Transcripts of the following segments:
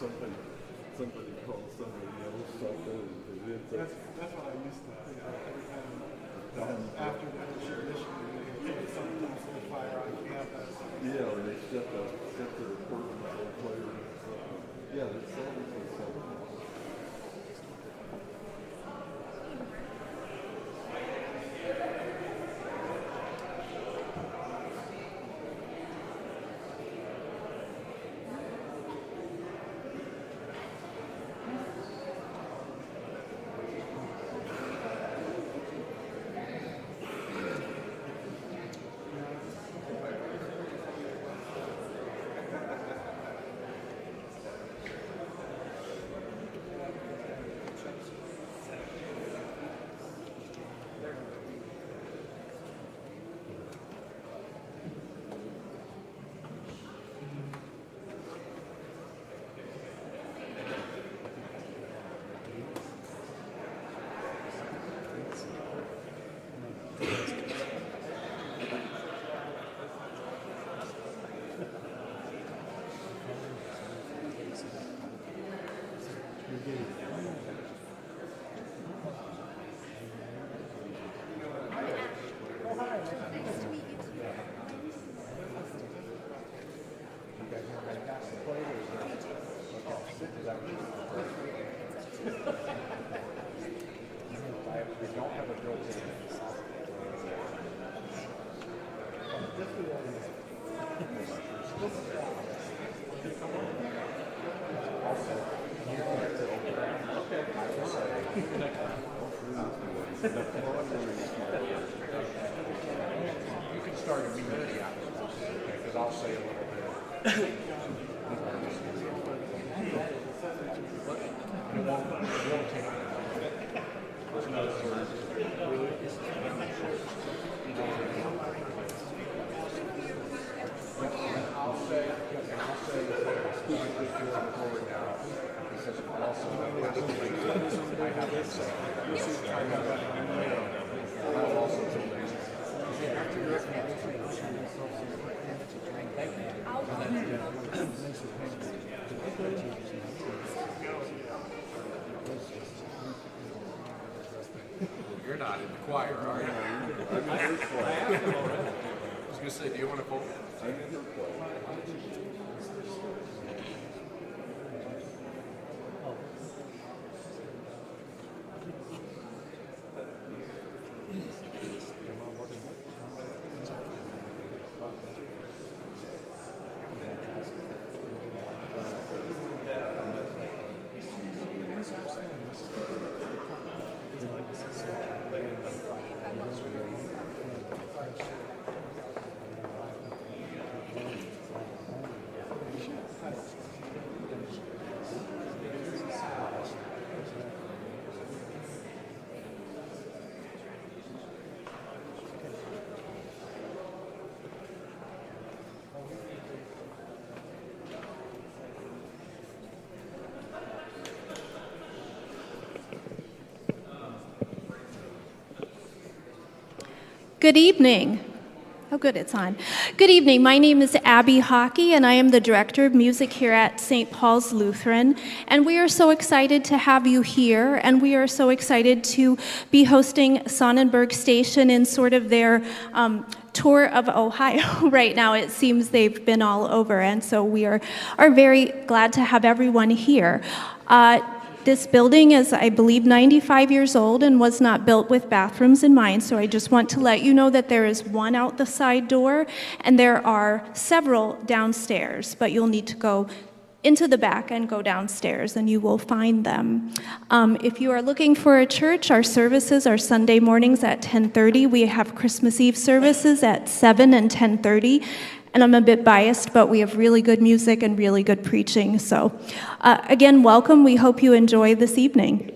somebody called somebody else something. That's what I used to think of every time after the tradition, they would sometimes set a fire on campus. Yeah, or they set the curtains on fire. Yeah, that's always something. You can start immediately afterwards, because I'll say a little bit. It won't take I'll say forward now, because also I have this. I'll also do You're not in the choir, are you? I'm in her choir. I was going to say, do you want to vote? I'm in her choir. Good evening. Oh, good, it's on. Good evening. My name is Abby Hockey, and I am the Director of Music here at St. Paul's Lutheran. And we are so excited to have you here, and we are so excited to be hosting Sonnenberg Station in sort of their tour of Ohio right now. It seems they've been all over, and so we are very glad to have everyone here. This building is, I believe, 95 years old and was not built with bathrooms in mind, so I just want to let you know that there is one out the side door, and there are several downstairs, but you'll need to go into the back and go downstairs, and you will find them. If you are looking for a church, our services are Sunday mornings at 10:30. We have Christmas Eve services at 7 and 10:30. And I'm a bit biased, but we have really good music and really good preaching. So again, welcome. We hope you enjoy this evening.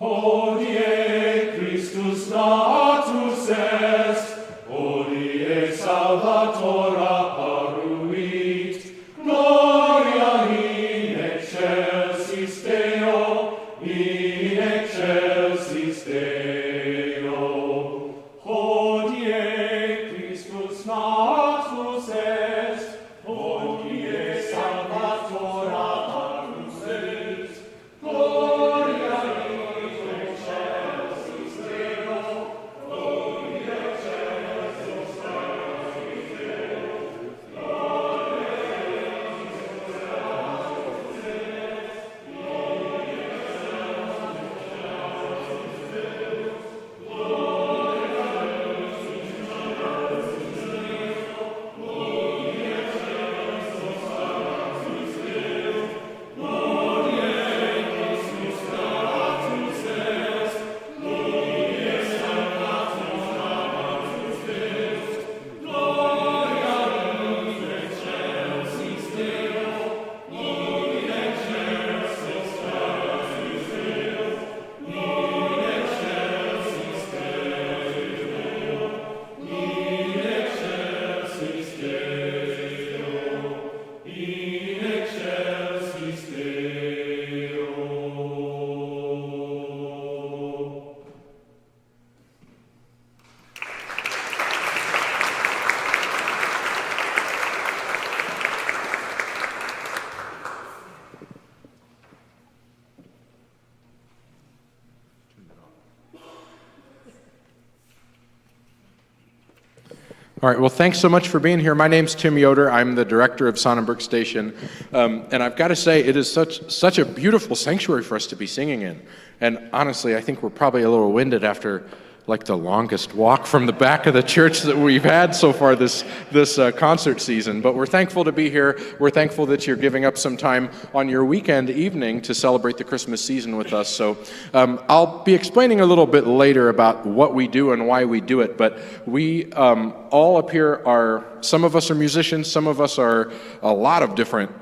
Hodie Christus natus est, Hodie Salvator apparuit, Gloria All right, well, thanks so much for being here. My name's Tim Yoder. I'm the director of Sonnenberg Station. And I've got to say, it is such a beautiful sanctuary for us to be singing in. And honestly, I think we're probably a little winded after like the longest walk from the back of the church that we've had so far this concert season. But we're thankful to be here. We're thankful that you're giving up some time on your weekend evening to celebrate the Christmas season with us. So I'll be explaining a little bit later about what we do and why we do it. But we all up here some of us are musicians, some of us are a lot of different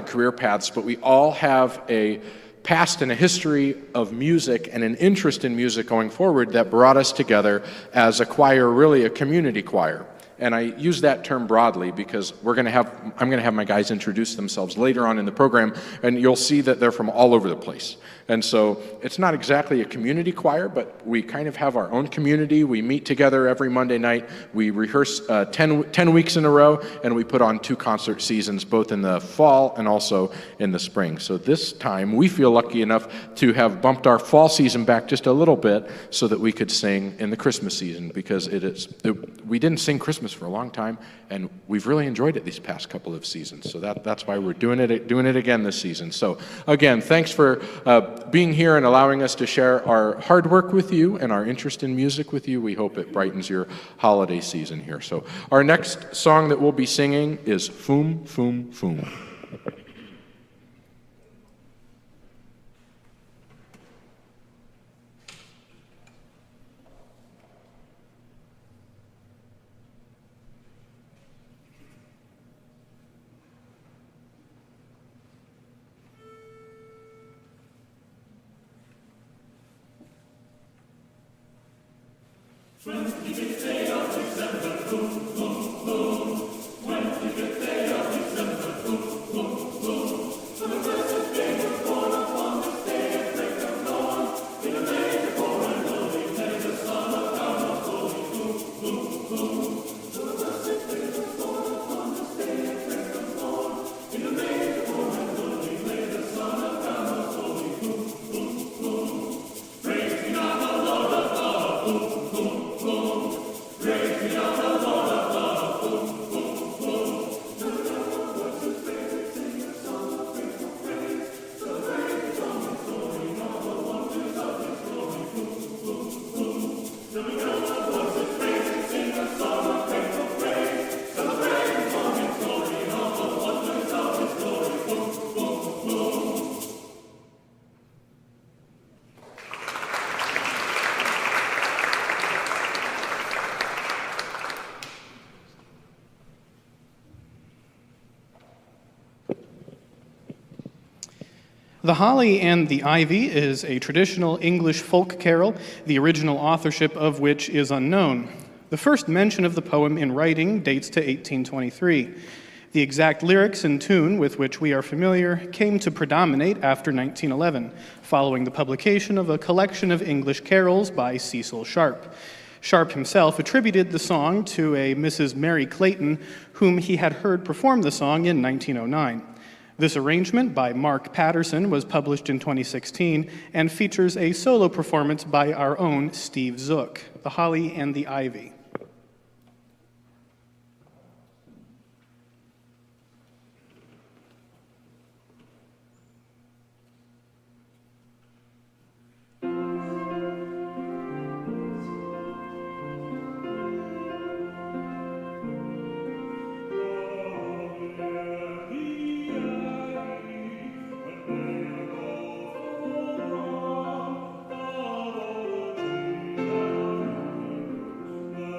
career paths, but we all have a past and a history of music and an interest in music going forward that brought us together as a choir, really a community choir. And I use that term broadly because I'm going to have my guys introduce themselves later on in the program, and you'll see that they're from all over the place. And so it's not exactly a community choir, but we kind of have our own community. We meet together every Monday night. We rehearse 10 weeks in a row, and we put on 2 concert seasons, both in the fall and also in the spring. So this time, we feel lucky enough to have bumped our fall season back just a little bit so that we could sing in the Christmas season, because we didn't sing Christmas for a long time, and we've really enjoyed it these past couple of seasons. So that's why we're doing it again this season. So again, thanks for being here and allowing us to share our hard work with you and our interest in music with you. We hope it brightens your holiday season here. So our next song that we'll be singing is Foom, Foom, Foom. The Holly and the Ivy is a traditional English folk carol, the original authorship of which is unknown. The first mention of the poem in writing dates to 1823. The exact lyrics and tune with which we are familiar came to predominate after 1911, following the publication of a collection of English carols by Cecil Sharp. Sharp himself attributed the song to a Mrs. Mary Clayton, whom he had heard perform the song in 1909. This arrangement by Mark Patterson was published in 2016 and features a solo performance by our own Steve Zook, The Holly and the Ivy. Thank you.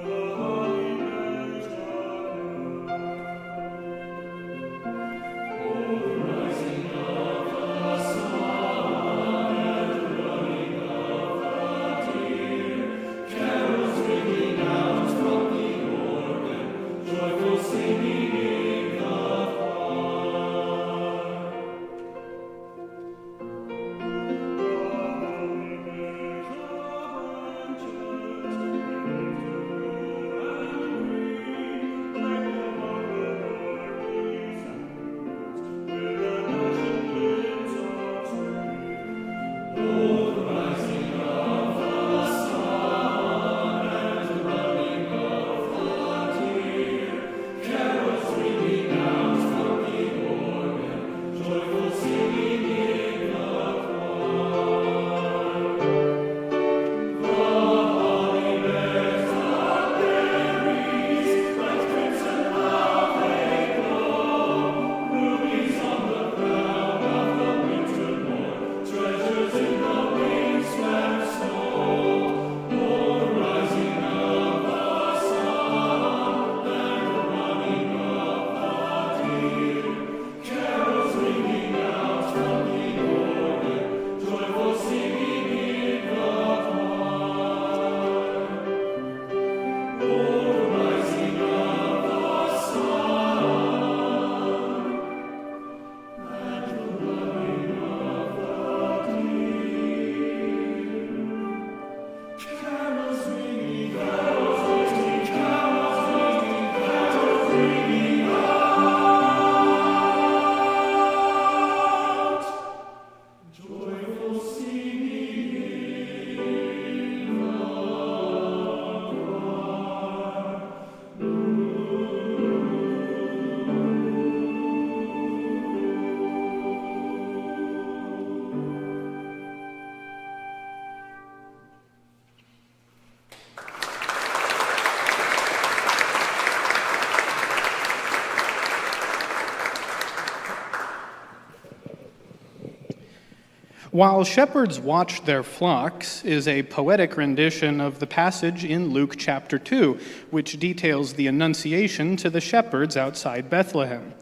While shepherds watched their flocks is a poetic rendition of the passage in Luke chapter 2, which details the Annunciation to the shepherds outside Bethlehem.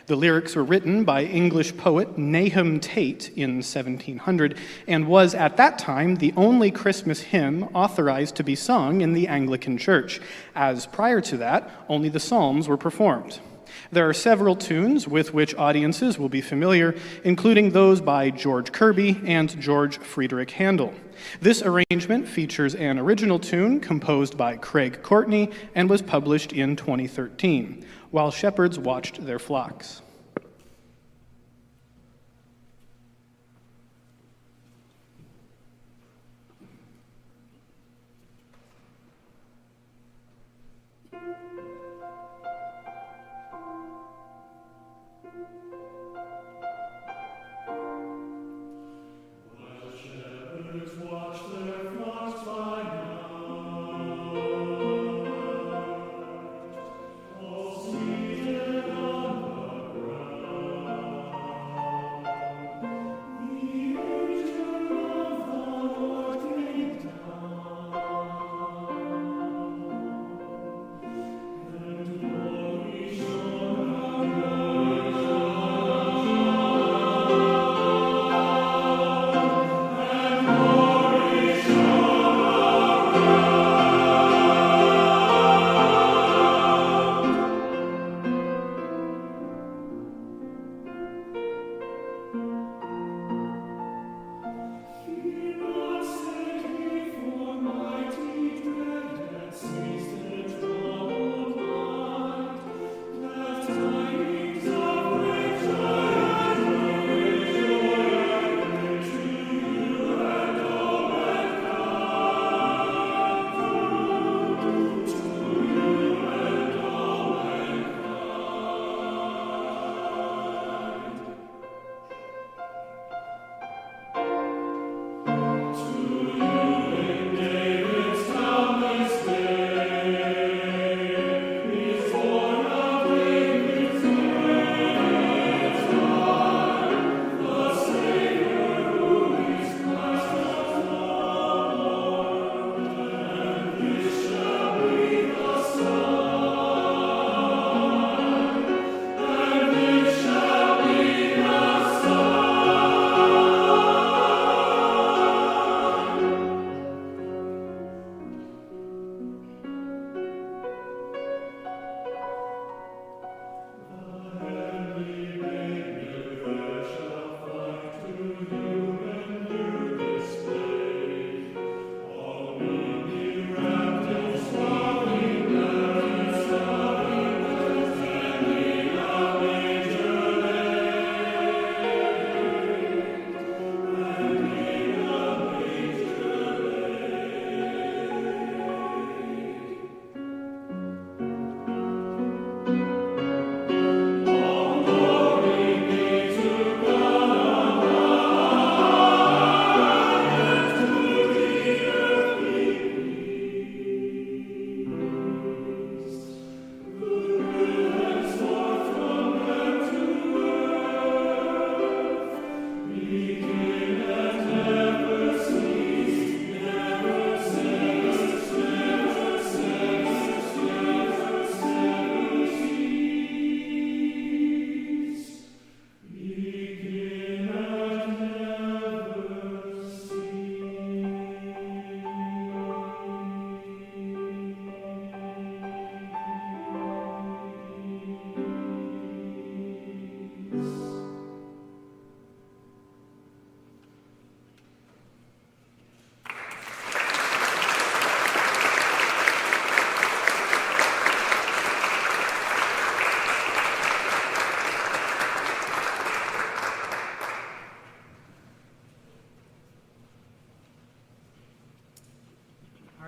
The lyrics were written by English poet Nahum Tate in 1700 and was at that time the only Christmas hymn authorized to be sung in the Anglican Church, as prior to that, only the Psalms were performed. There are several tunes with which audiences will be familiar, including those by George Kirby and George Friedrich Handel. This arrangement features an original tune composed by Craig Courtney and was published in 2013, While Shepherds Watched Their Flocks.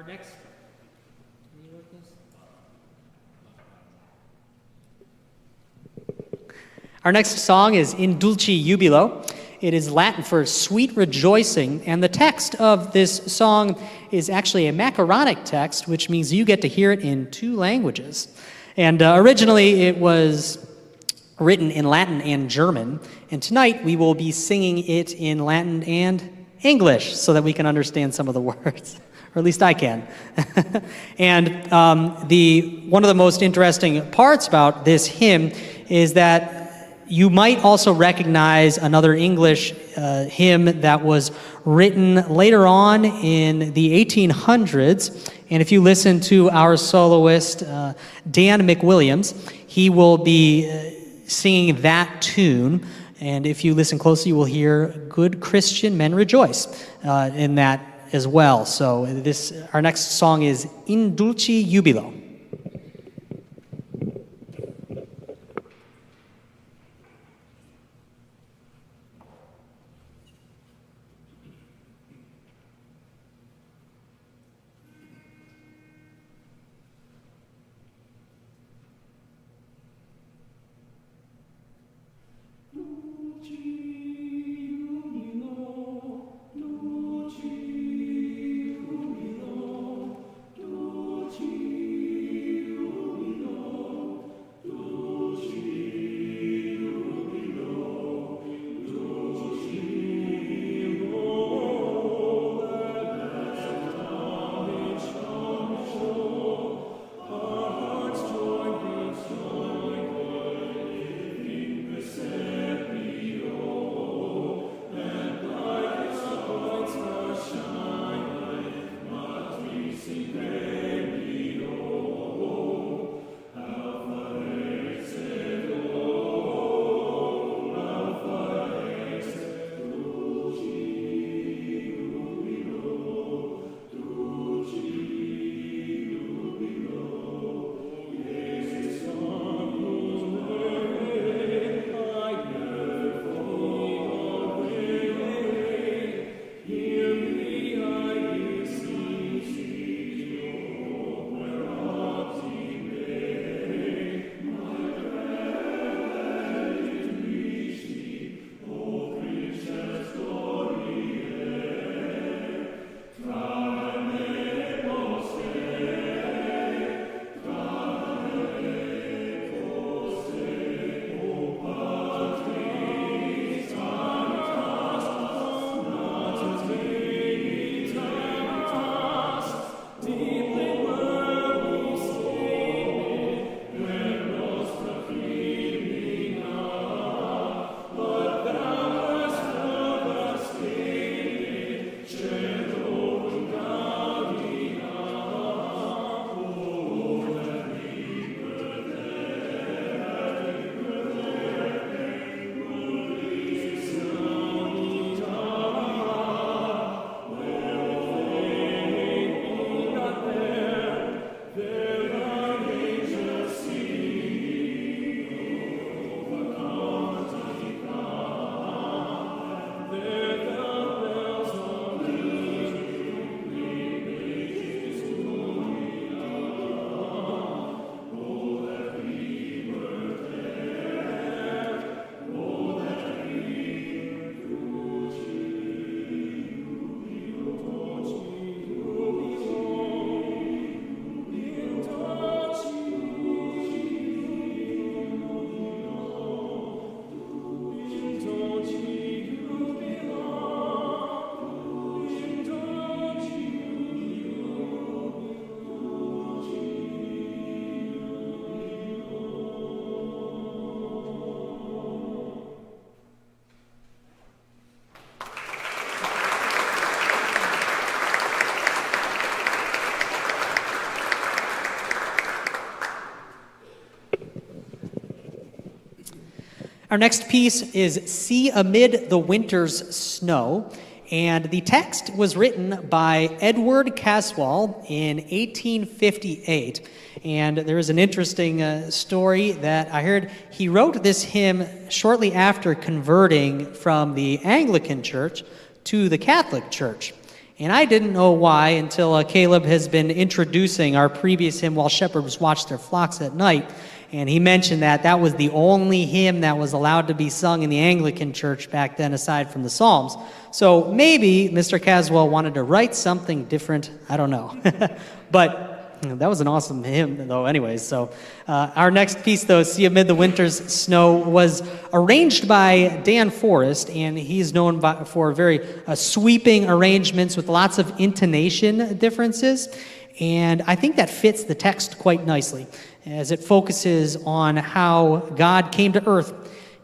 Our next, can you look this? Our next song is In Dulci Jubilo. It is Latin for sweet rejoicing, and the text of this song is actually a macaronic text, which means you get to hear it in two languages. And originally it was written in Latin and German. And tonight we will be singing it in Latin and English so that we can understand some of the words, or at least I can. And one of the most interesting parts about this hymn is that you might also recognize another English hymn that was written later on in the 1800s. And if you listen to our soloist, Dan McWilliams, he will be singing that tune. And if you listen closely, you will hear "Good Christian Men Rejoice" in that as well. So our next song is "In Dulci Jubilo." Our next piece is "See Amid the Winter's Snow," and the text was written by Edward Caswall in 1858. And there is an interesting story that I heard. He wrote this hymn shortly after converting from the Anglican Church to the Catholic Church. And I didn't know why until Caleb has been introducing our previous hymn, "While Shepherds Watch Their Flocks at Night." And he mentioned that that was the only hymn that was allowed to be sung in the Anglican Church back then, aside from the Psalms. So maybe Mr. Caswell wanted to write something different. I don't know. But That was an awesome hymn, though, anyways. So, our next piece, though, See Amid the Winter's Snow, was arranged by Dan Forrest, and he's known for very sweeping arrangements with lots of intonation differences. And I think that fits the text quite nicely, as it focuses on how God came to earth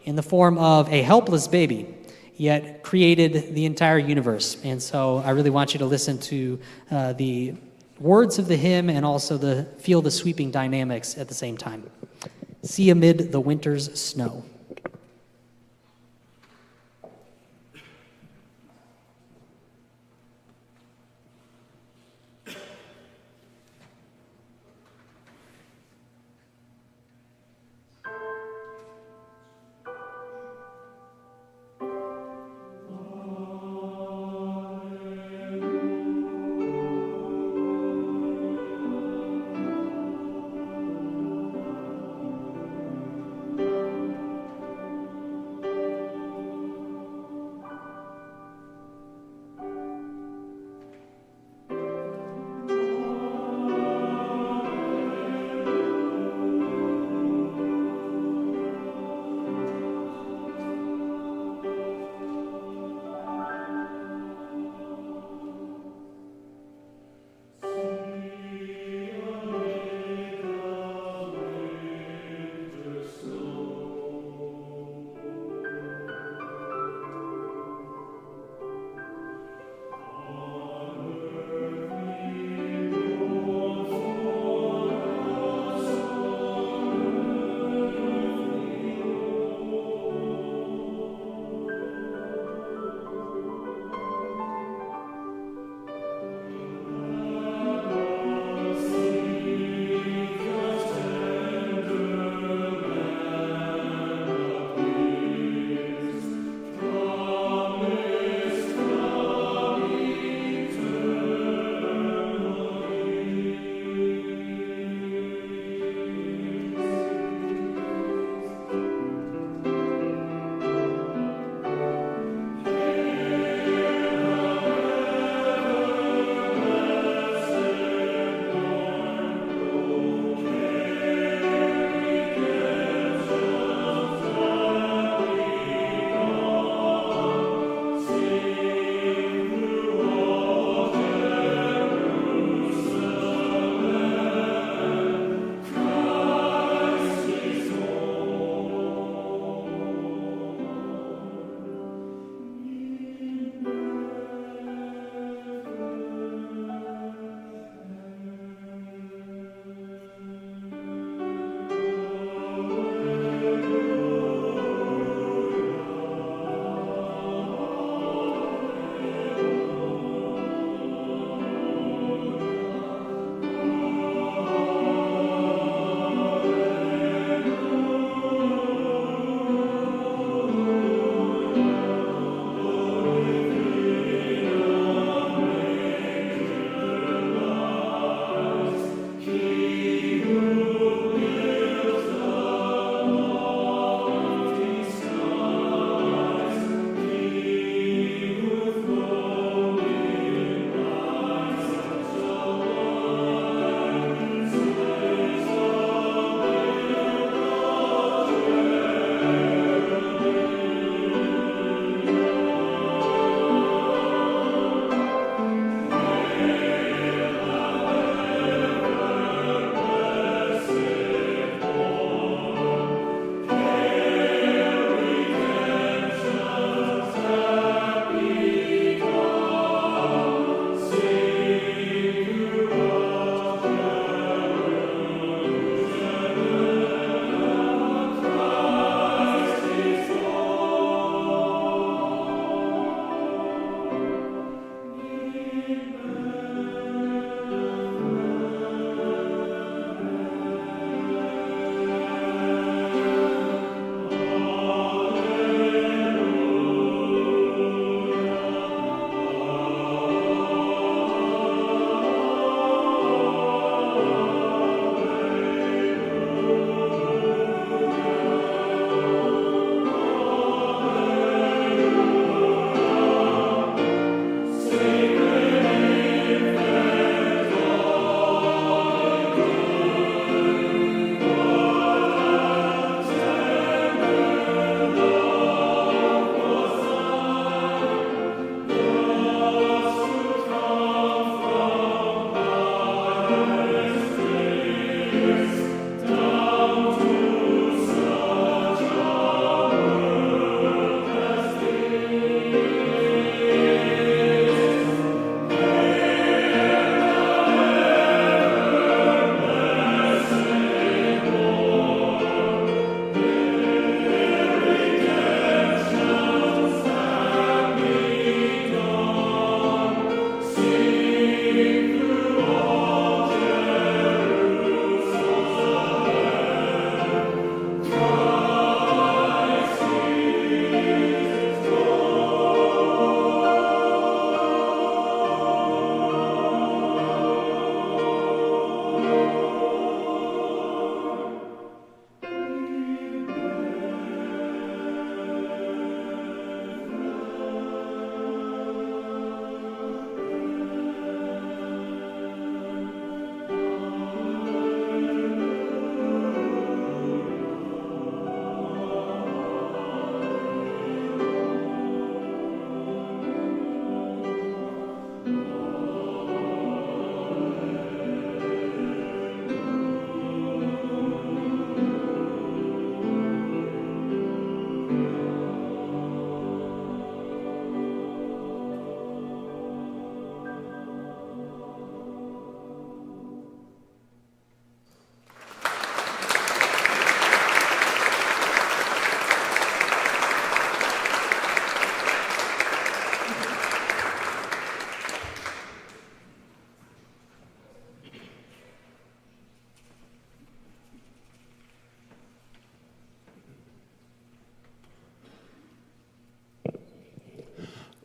in the form of a helpless baby, yet created the entire universe. And so I really want you to listen to the words of the hymn and also feel the sweeping dynamics at the same time. See Amid the Winter's Snow.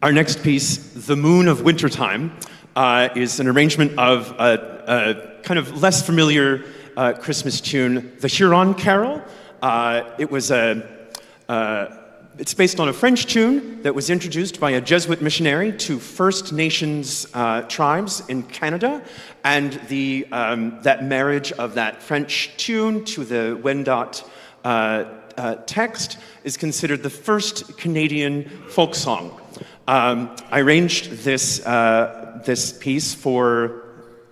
Our next piece, The Moon of Wintertime, is an arrangement of a kind of less familiar Christmas tune, the Huron Carol. It's based on a French tune that was introduced by a Jesuit missionary to First Nations tribes in Canada, and that marriage of that French tune to the Wendat text is considered the first Canadian folk song. I arranged this piece for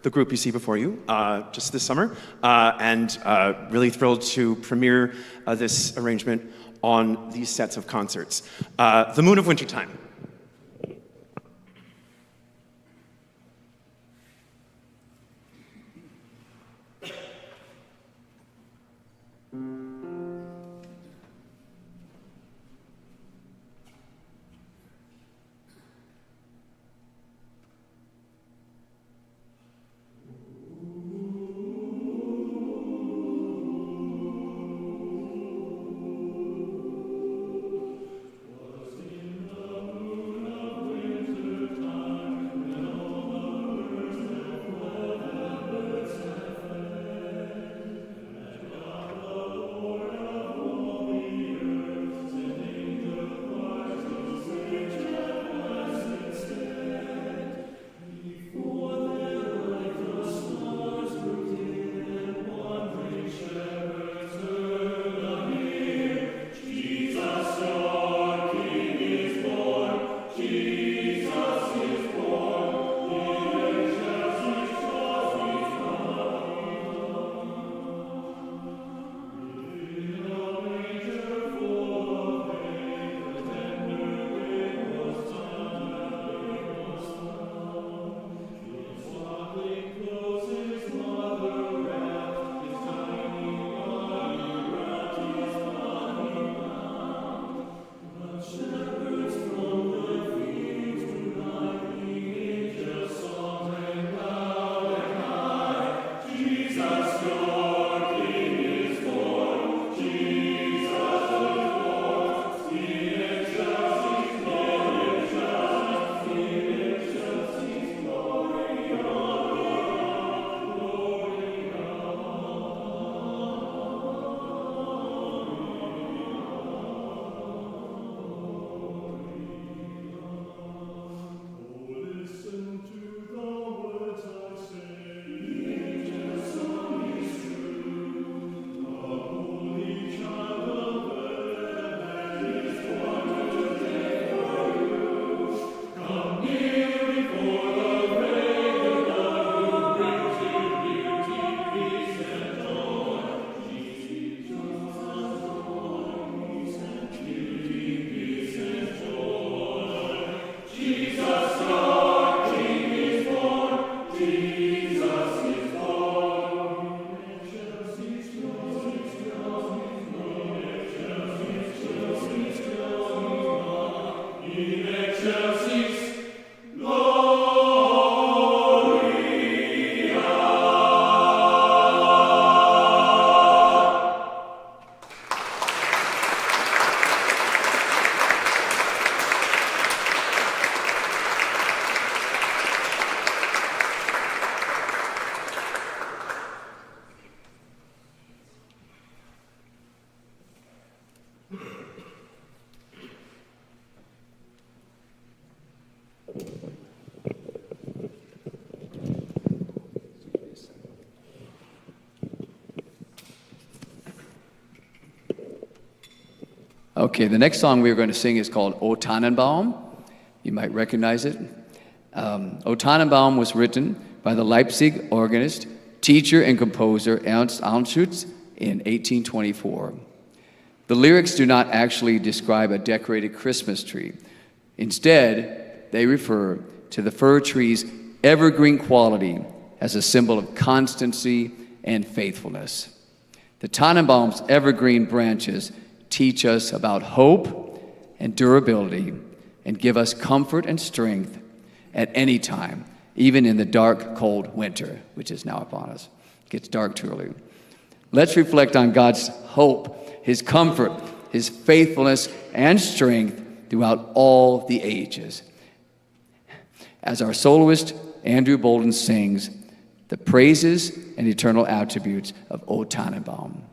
the group you see before you just this summer, and really thrilled to premiere this arrangement on these sets of concerts. The Moon of Wintertime. Okay, the next song we're going to sing is called O Tannenbaum. You might recognize it. O Tannenbaum was written by the Leipzig organist, teacher, and composer Ernst Anschutz in 1824. The lyrics do not actually describe a decorated Christmas tree. Instead, they refer to the fir tree's evergreen quality as a symbol of constancy and faithfulness. The Tannenbaum's evergreen branches teach us about hope and durability and give us comfort and strength at any time, even in the dark, cold winter, which is now upon us. It gets dark too early. Let's reflect on God's hope, His comfort, His faithfulness, and strength throughout all the ages. as our soloist, Andrew Bolden, sings the praises and eternal attributes of O Tannenbaum.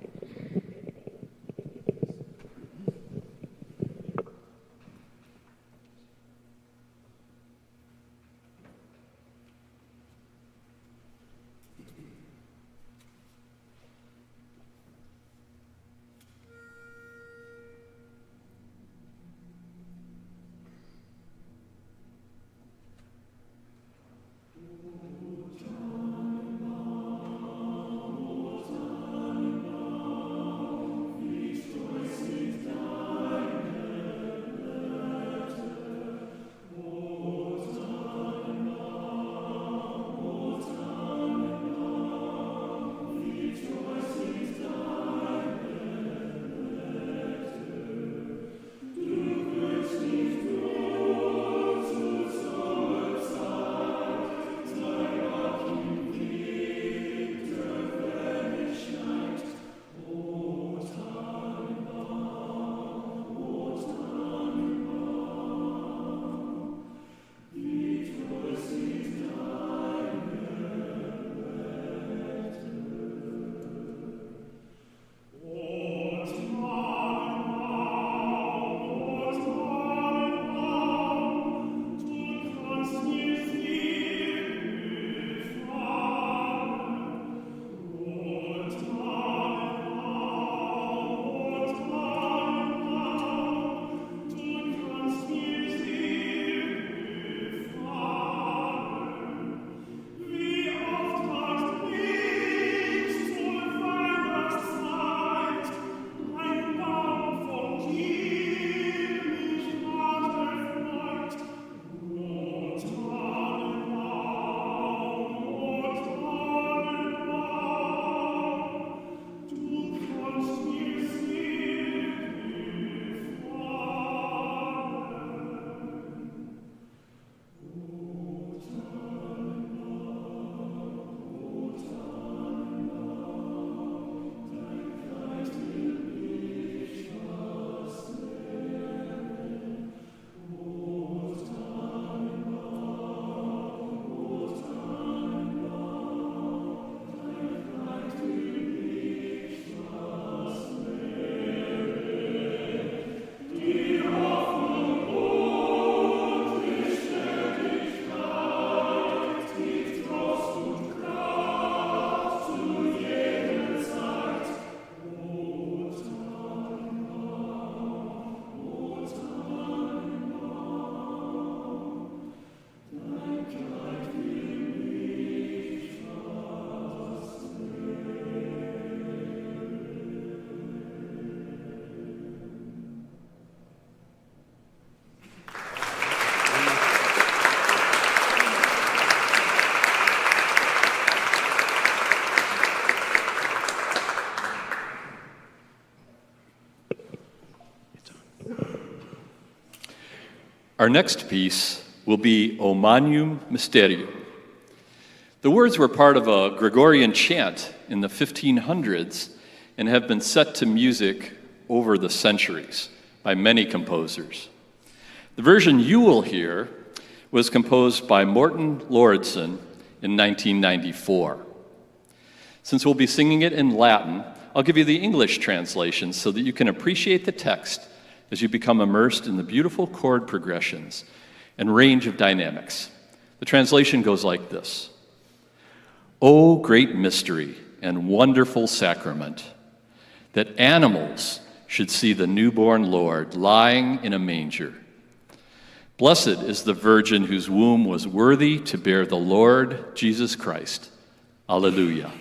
Our next piece will be O Magnum Mysterium. The words were part of a Gregorian chant in the 1500s and have been set to music over the centuries by many composers. The version you will hear was composed by Morten Lauridsen in 1994. Since we'll be singing it in Latin, I'll give you the English translation so that you can appreciate the text as you become immersed in the beautiful chord progressions and range of dynamics. The translation goes like this. O great mystery and wonderful sacrament, that animals should see the newborn Lord lying in a manger. Blessed is the virgin whose womb was worthy to bear the Lord Jesus Christ. Alleluia.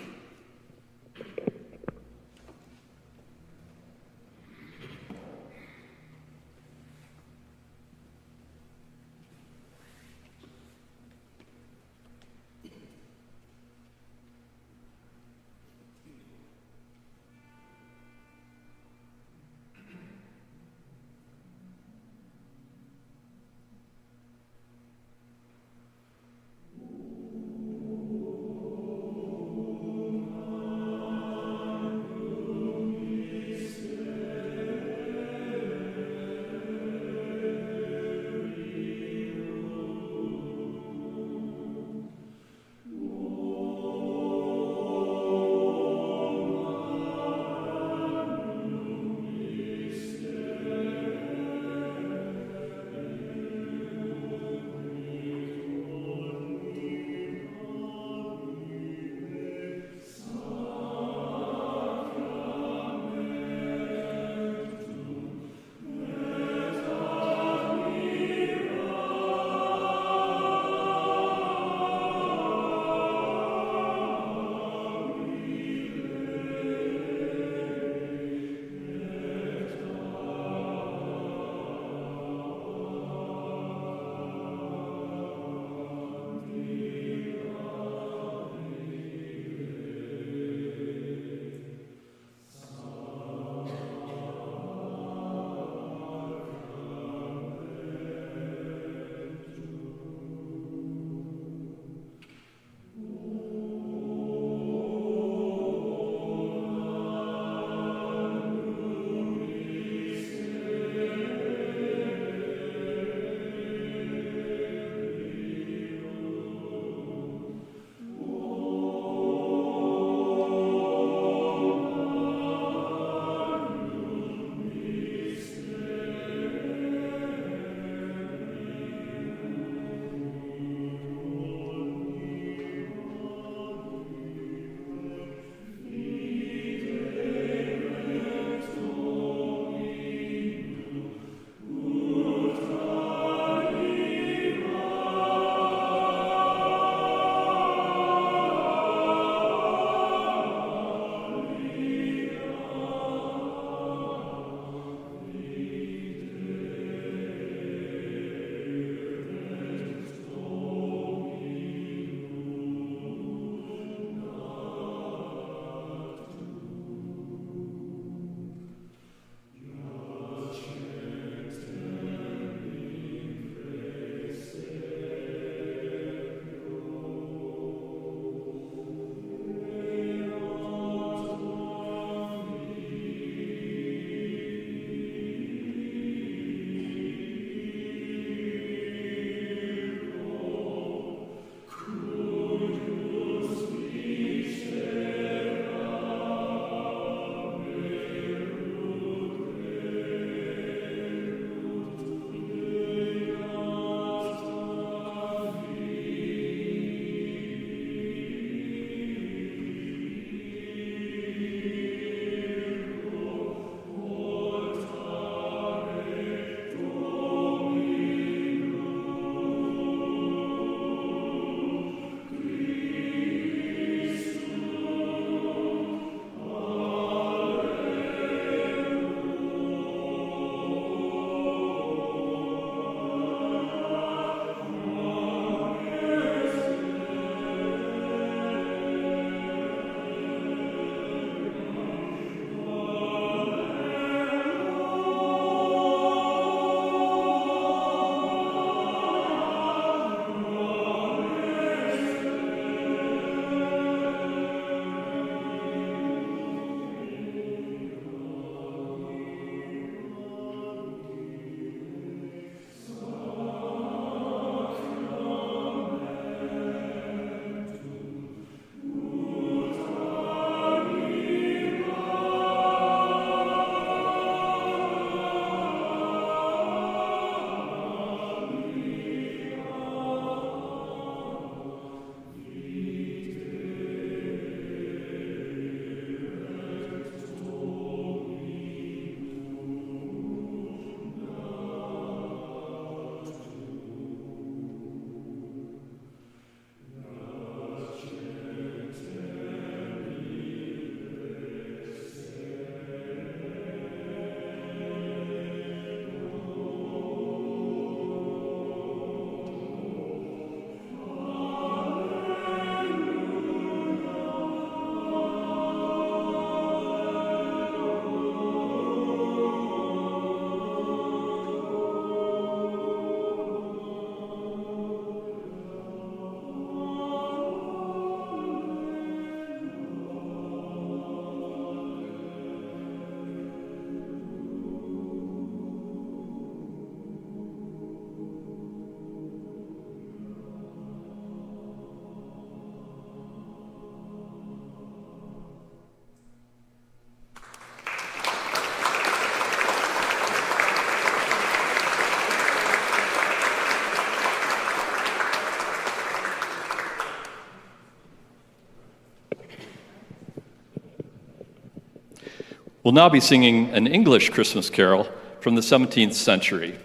We'll now be singing an English Christmas carol from the 17th century,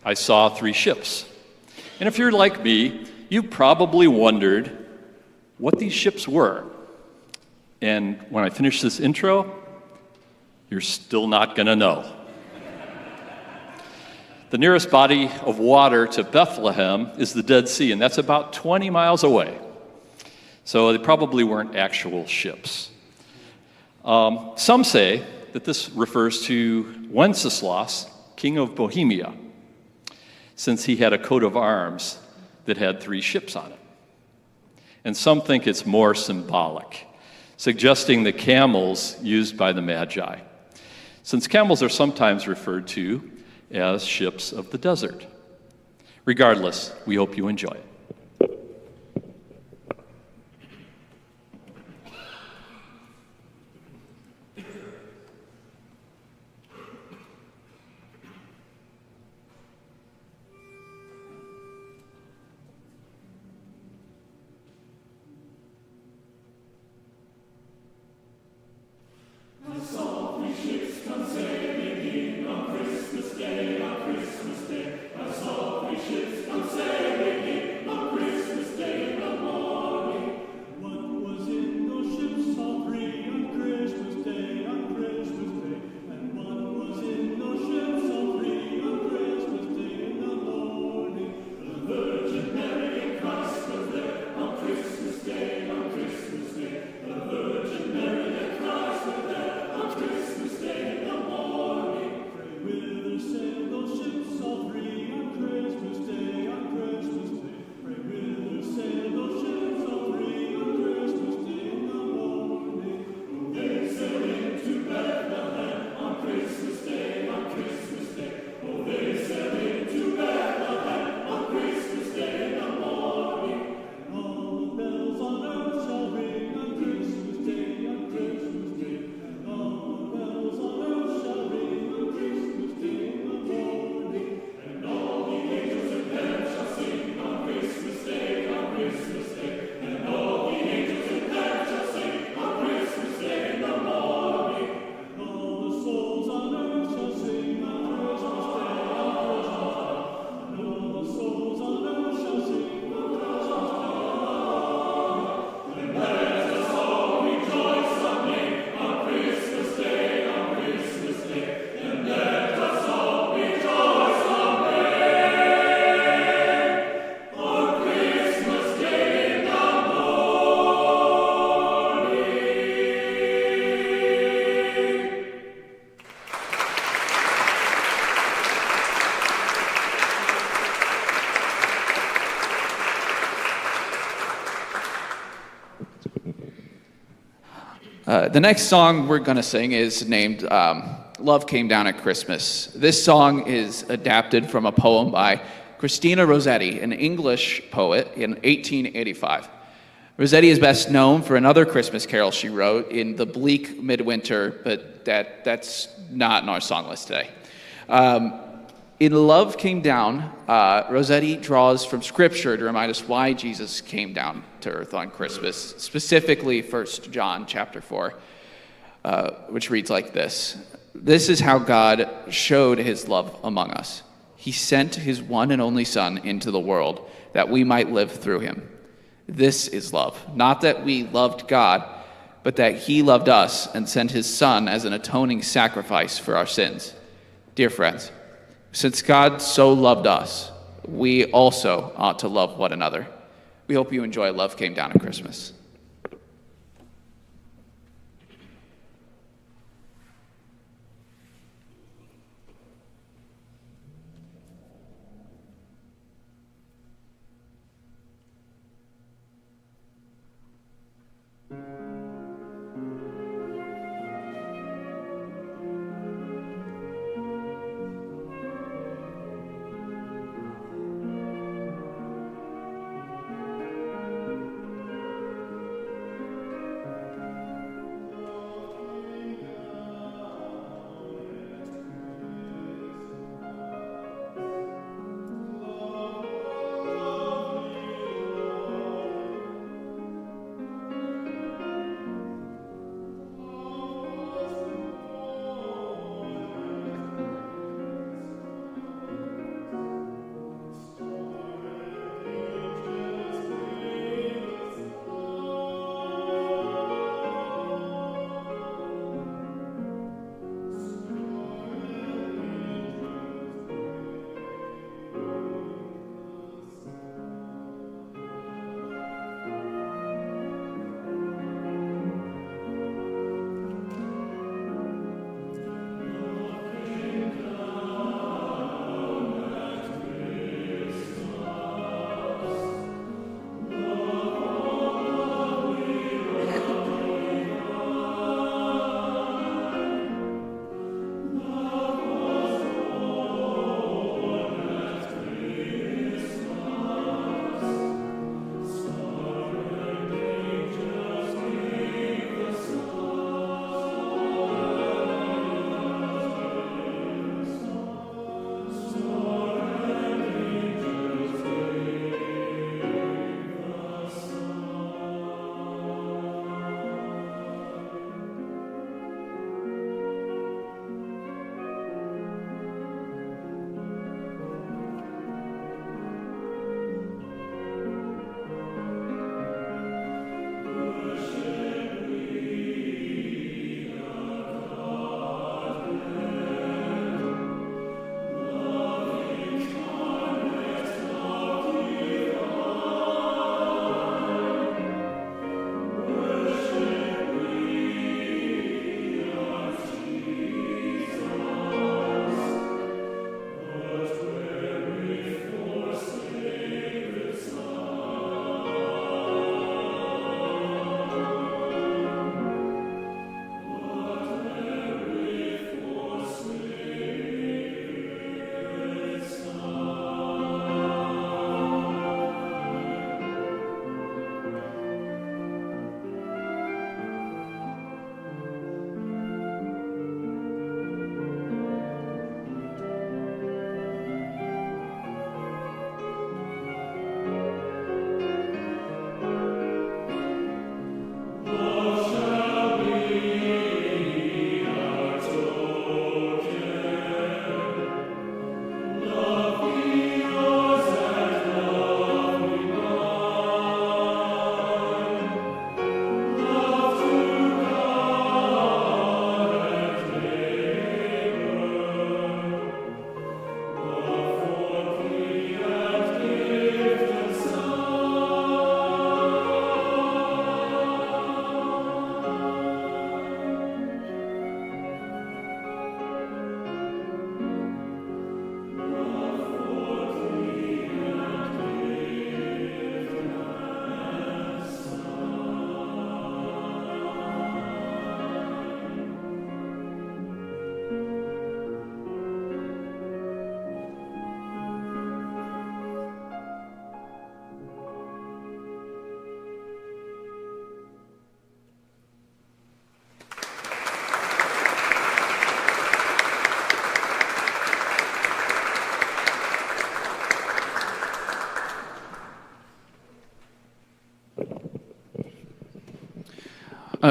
I Saw Three Ships. And if you're like me, you probably wondered what these ships were. And when I finish this intro, you're still not going to know. The nearest body of water to Bethlehem is the Dead Sea, and that's about 20 miles away. So they probably weren't actual ships. Some say that this refers to Wenceslas, king of Bohemia, since he had a coat of arms that had three ships on it. And some think it's more symbolic, suggesting the camels used by the Magi, since camels are sometimes referred to as ships of the desert. Regardless, we hope you enjoy it. The next song we're going to sing is named Love Came Down at Christmas. This song is adapted from a poem by Christina Rossetti, an English poet, in 1885. Rossetti is best known for another Christmas carol she wrote in the bleak midwinter, but that's not in our song list today. In Love Came Down, Rossetti draws from Scripture to remind us why Jesus came down to earth on Christmas, specifically 1 John chapter 4, which reads like this. This is how God showed his love among us. He sent his one and only Son into the world that we might live through him. This is love, not that we loved God, but that he loved us and sent his Son as an atoning sacrifice for our sins. Dear friends, since God so loved us, we also ought to love one another. We hope you enjoy Love Came Down at Christmas.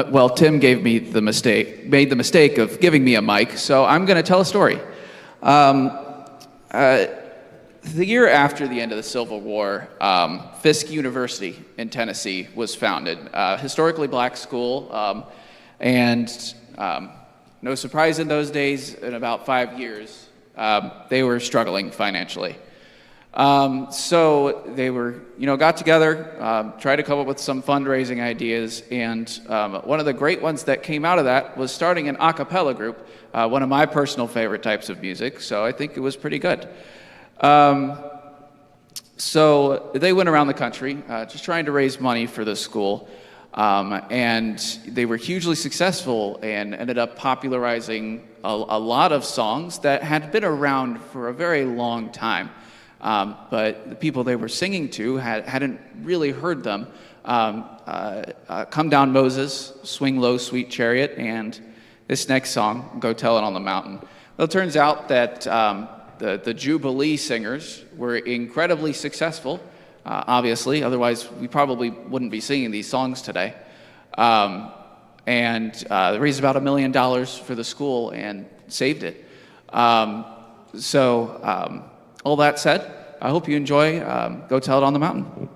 well, Tim made the mistake of giving me a mic, so I'm going to tell a story. The year after the end of the Civil War, Fisk University in Tennessee was founded, historically black school, and no surprise in those days, in about 5 years, they were struggling financially. So they got together, tried to come up with some fundraising ideas, and one of the great ones that came out of that was starting an a cappella group, one of my personal favorite types of music, so I think it was pretty good. So they went around the country, just trying to raise money for the school, and they were hugely successful and ended up popularizing a lot of songs that had been around for a very long time. But the people they were singing to hadn't really heard them. Come Down Moses, Swing Low, Sweet Chariot, and this next song, Go Tell It on the Mountain. Well, it turns out that the Jubilee singers were incredibly successful, obviously, otherwise we probably wouldn't be singing these songs today. And they raised about $1 million for the school and saved it. All that said, I hope you enjoy Go Tell It on the Mountain.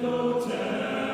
Go tell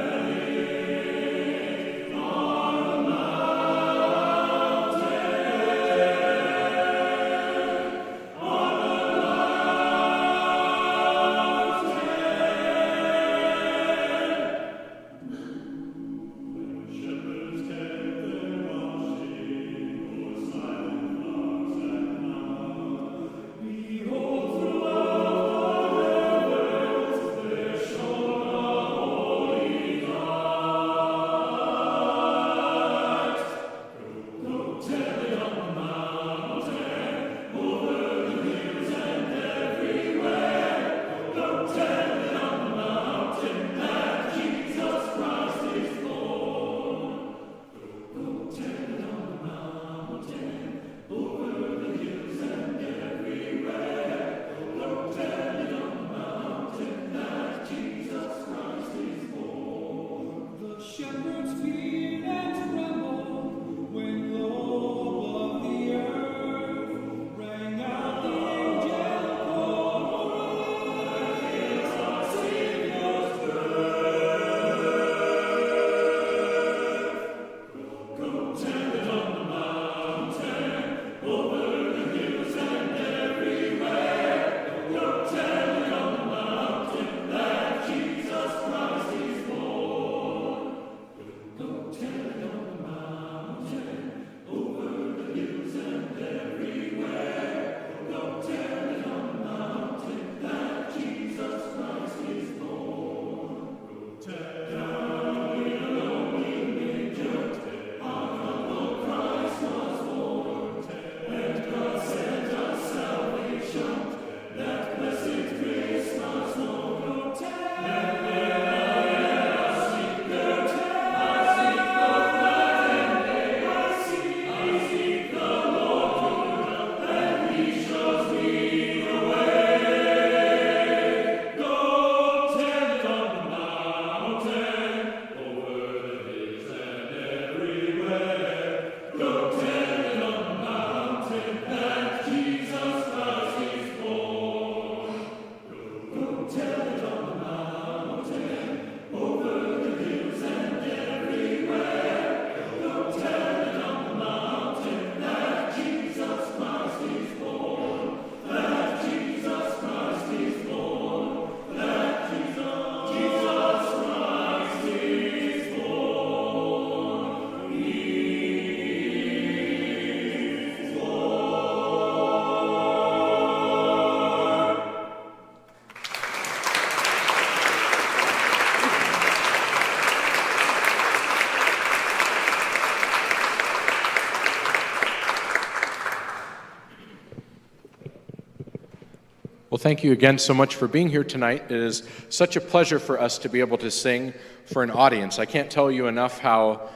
Well, thank you again so much for being here tonight. It is such a pleasure for us to be able to sing for an audience. I can't tell you enough how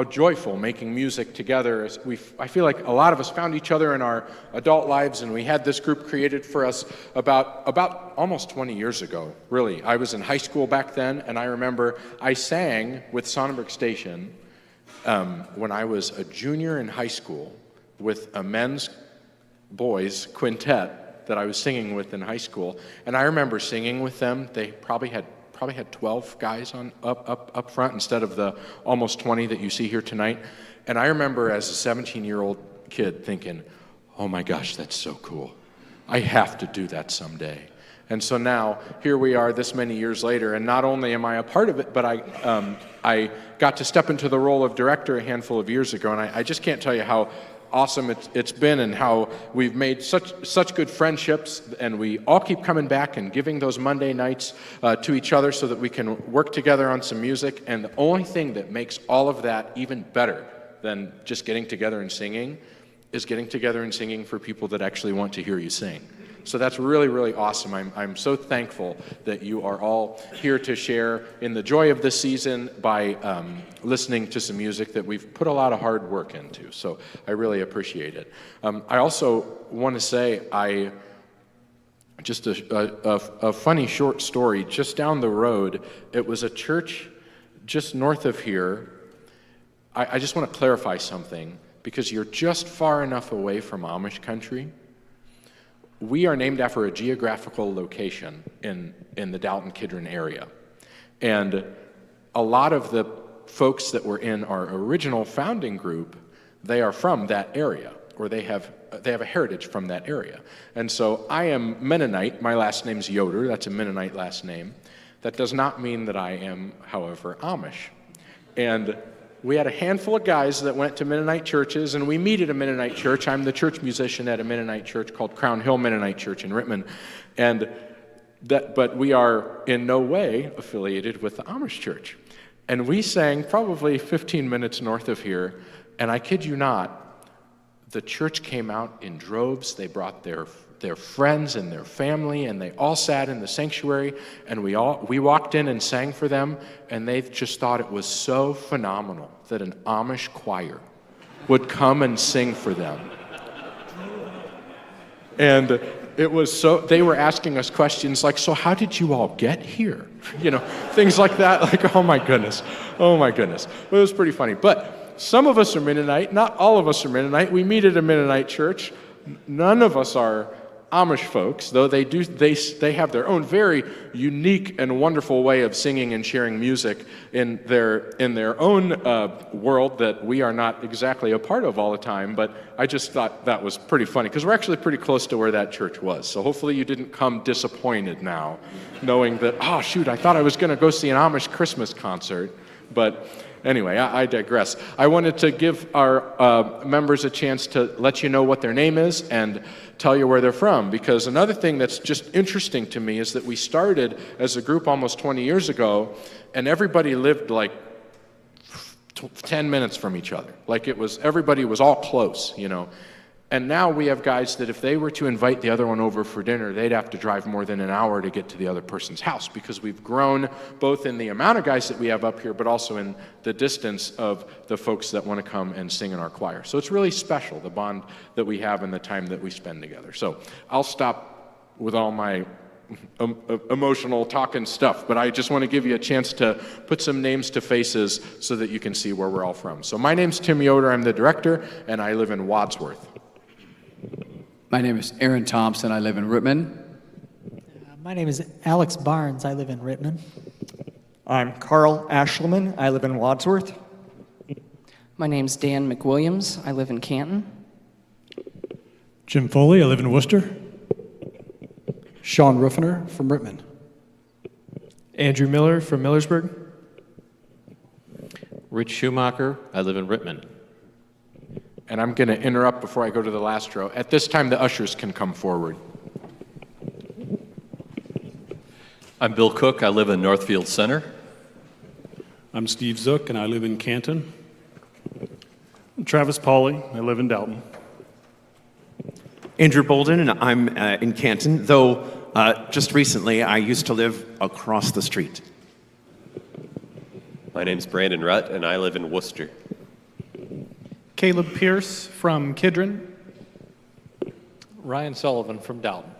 joyful making music together is. I feel like a lot of us found each other in our adult lives, and we had this group created for us about almost 20 years ago, really. I was in high school back then, and I remember I sang with Sonnenberg Station when I was a junior in high school with a men's boys quintet that I was singing with in high school. And I remember singing with them. They probably had 12 guys on up front instead of the almost 20 that you see here tonight. And I remember as a 17-year-old kid thinking, oh my gosh, that's so cool. I have to do that someday. And so now, here we are this many years later, and not only am I a part of it, but I got to step into the role of director a handful of years ago, and I just can't tell you how awesome it's been and how we've made such good friendships, and we all keep coming back and giving those Monday nights to each other so that we can work together on some music. And the only thing that makes all of that even better than just getting together and singing is getting together and singing for people that actually want to hear you sing. So that's really, really awesome. I'm so thankful that you are all here to share in the joy of this season by listening to some music that we've put a lot of hard work into. So I really appreciate it. I also want to say, just a funny short story. Just down the road, it was a church just north of here. I just want to clarify something, because you're just far enough away from Amish country. We are named after a geographical location in the Dalton-Kidron area. And a lot of the folks that were in our original founding group, they are from that area, or they have a heritage from that area. And so I am Mennonite. My last name's Yoder. That's a Mennonite last name. That does not mean that I am, however, Amish. And we had a handful of guys that went to Mennonite churches, and we meet at a Mennonite church. I'm the church musician at a Mennonite church called Crown Hill Mennonite Church in Rittman. But we are in no way affiliated with the Amish church. And we sang probably 15 minutes north of here, and I kid you not, the church came out in droves. They brought their friends and their family, and they all sat in the sanctuary, and we walked in and sang for them, and they just thought it was so phenomenal that an Amish choir would come and sing for them. And it was so, they were asking us questions like, so how did you all get here? You know, things like that, like, oh my goodness. It was pretty funny. But some of us are Mennonite, not all of us are Mennonite. We meet at a Mennonite church. None of us are Amish folks, though they have their own very unique and wonderful way of singing and sharing music in their own world that we are not exactly a part of all the time. But I just thought that was pretty funny, because we're actually pretty close to where that church was. So hopefully you didn't come disappointed now, knowing that, oh shoot, I thought I was going to go see an Amish Christmas concert. But anyway, I digress. I wanted to give our members a chance to let you know what their name is and tell you where they're from, because another thing that's just interesting to me is that we started as a group almost 20 years ago, and everybody lived like 10 minutes from each other. Like everybody was all close, you know. And now we have guys that if they were to invite the other one over for dinner, they'd have to drive more than an hour to get to the other person's house, because we've grown both in the amount of guys that we have up here, but also in the distance of the folks that want to come and sing in our choir. So it's really special, the bond that we have and the time that we spend together. So I'll stop with all my emotional talking stuff, but I just want to give you a chance to put some names to faces so that you can see where we're all from. So my name's Tim Yoder. I'm the director, and I live in Wadsworth. My name is Aaron Thompson. I live in Rittman. My name is Alex Barnes. I live in Rittman. I'm Carl Ashelman. I live in Wadsworth. My name's Dan McWilliams. I live in Canton. Jim Foley. I live in Worcester. Sean Ruffiner from Rittman. Andrew Miller from Millersburg. Rich Schumacher. I live in Rittman. And I'm going to interrupt before I go to the last row. At this time, the ushers can come forward. I'm Bill Cook. I live in Northfield Center. I'm Steve Zook, and I live in Canton. I'm Travis Pauley. I live in Dalton. Andrew Bolden, and I'm in Canton, though just recently I used to live across the street. My name's Brandon Rutt, and I live in Worcester. Caleb Pierce from Kidron. Ryan Sullivan from Dalton.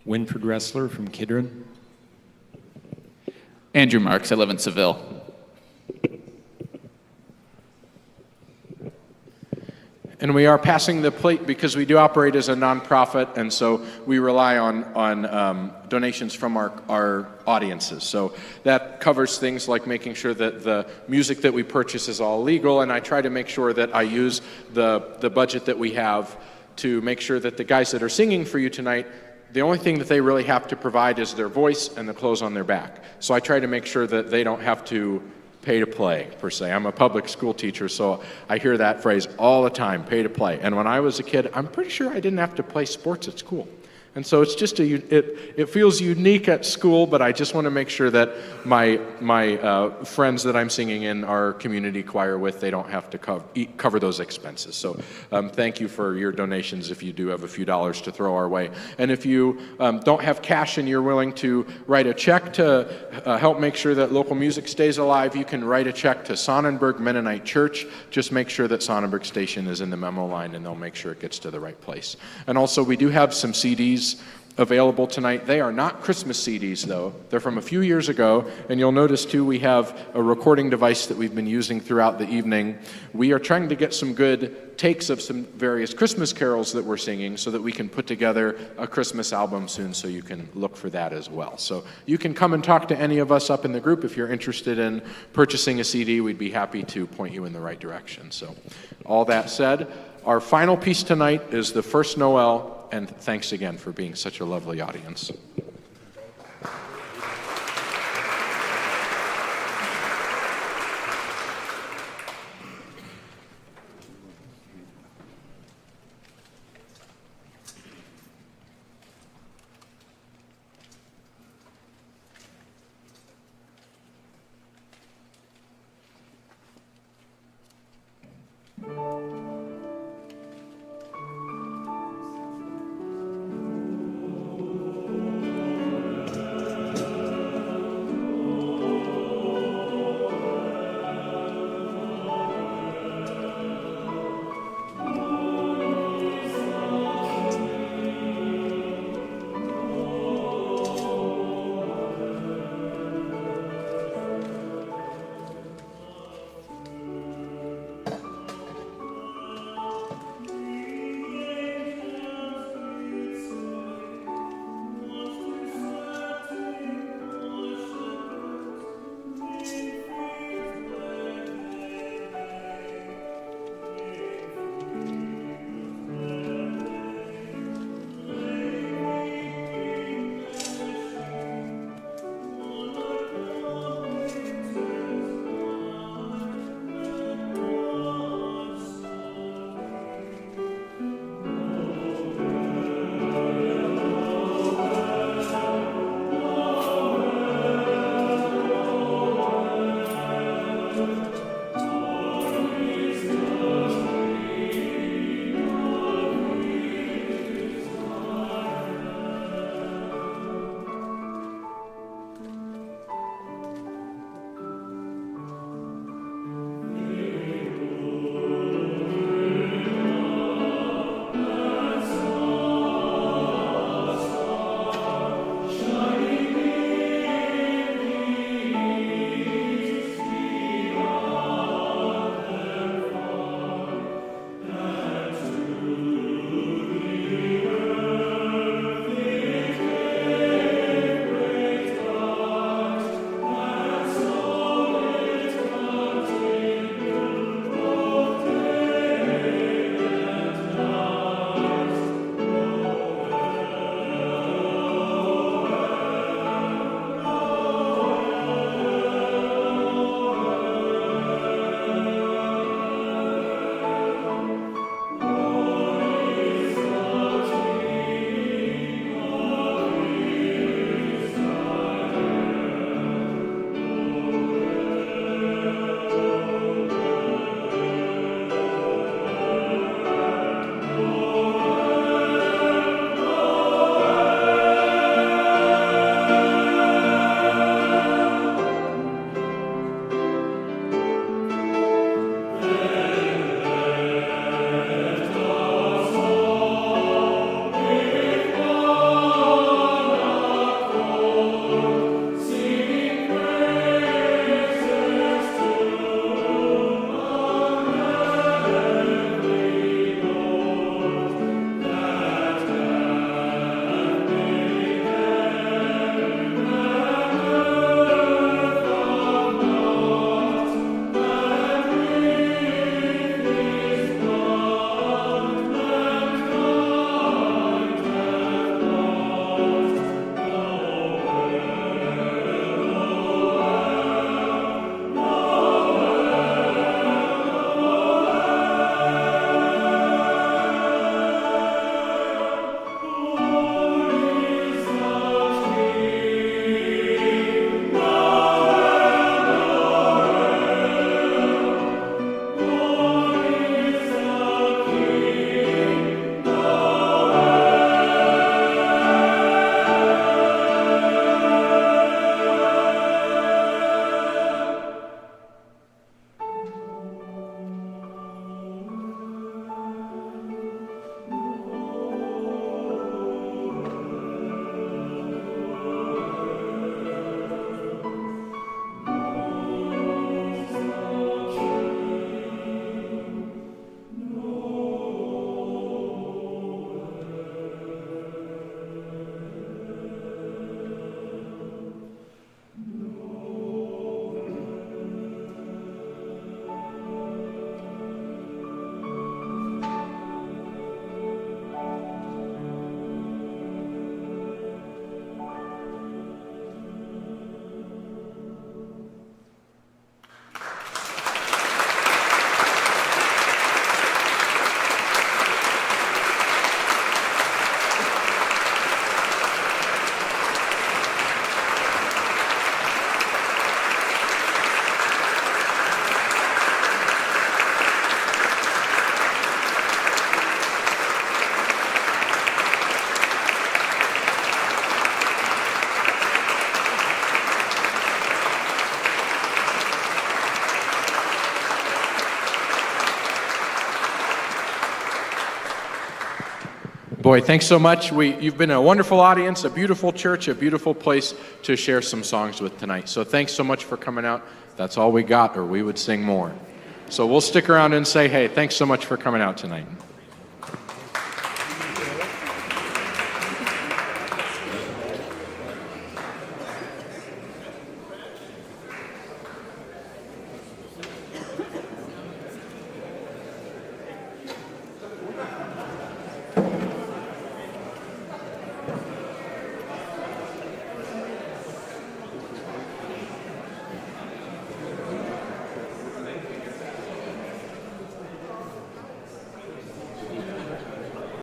Winford Ressler from Kidron. Andrew Marks, I live in Seville. And we are passing the plate because we do operate as a nonprofit, and so we rely on donations from our audiences. So that covers things like making sure that the music that we purchase is all legal, and I try to make sure that I use the budget that we have to make sure that the guys that are singing for you tonight, the only thing that they really have to provide is their voice and the clothes on their back. So I try to make sure that they don't have to pay to play, per se. I'm a public school teacher, so I hear that phrase all the time, pay to play. And when I was a kid, I'm pretty sure I didn't have to play sports at school. And so it's just it feels unique at school, but I just want to make sure that my friends that I'm singing in our community choir with, they don't have to cover those expenses. So thank you for your donations if you do have a few dollars to throw our way. And if you don't have cash and you're willing to write a check to help make sure that local music stays alive, you can write a check to Sonnenberg Mennonite Church. Just make sure that Sonnenberg Station is in the memo line, and they'll make sure it gets to the right place. And also, we do have some CDs available tonight. They are not Christmas CDs, though. They're from a few years ago, and you'll notice, too, we have a recording device that we've been using throughout the evening. We are trying to get some good takes of some various Christmas carols that we're singing so that we can put together a Christmas album soon, so you can look for that as well. So you can come and talk to any of us up in the group if you're interested in purchasing a CD. We'd be happy to point you in the right direction. So all that said, our final piece tonight is the First Noel, and thanks again for being such a lovely audience. Boy, thanks so much. You've been a wonderful audience, a beautiful church, a beautiful place to share some songs with tonight. So thanks so much for coming out. That's all we got, or we would sing more. So we'll stick around and say, hey, thanks so much for coming out tonight.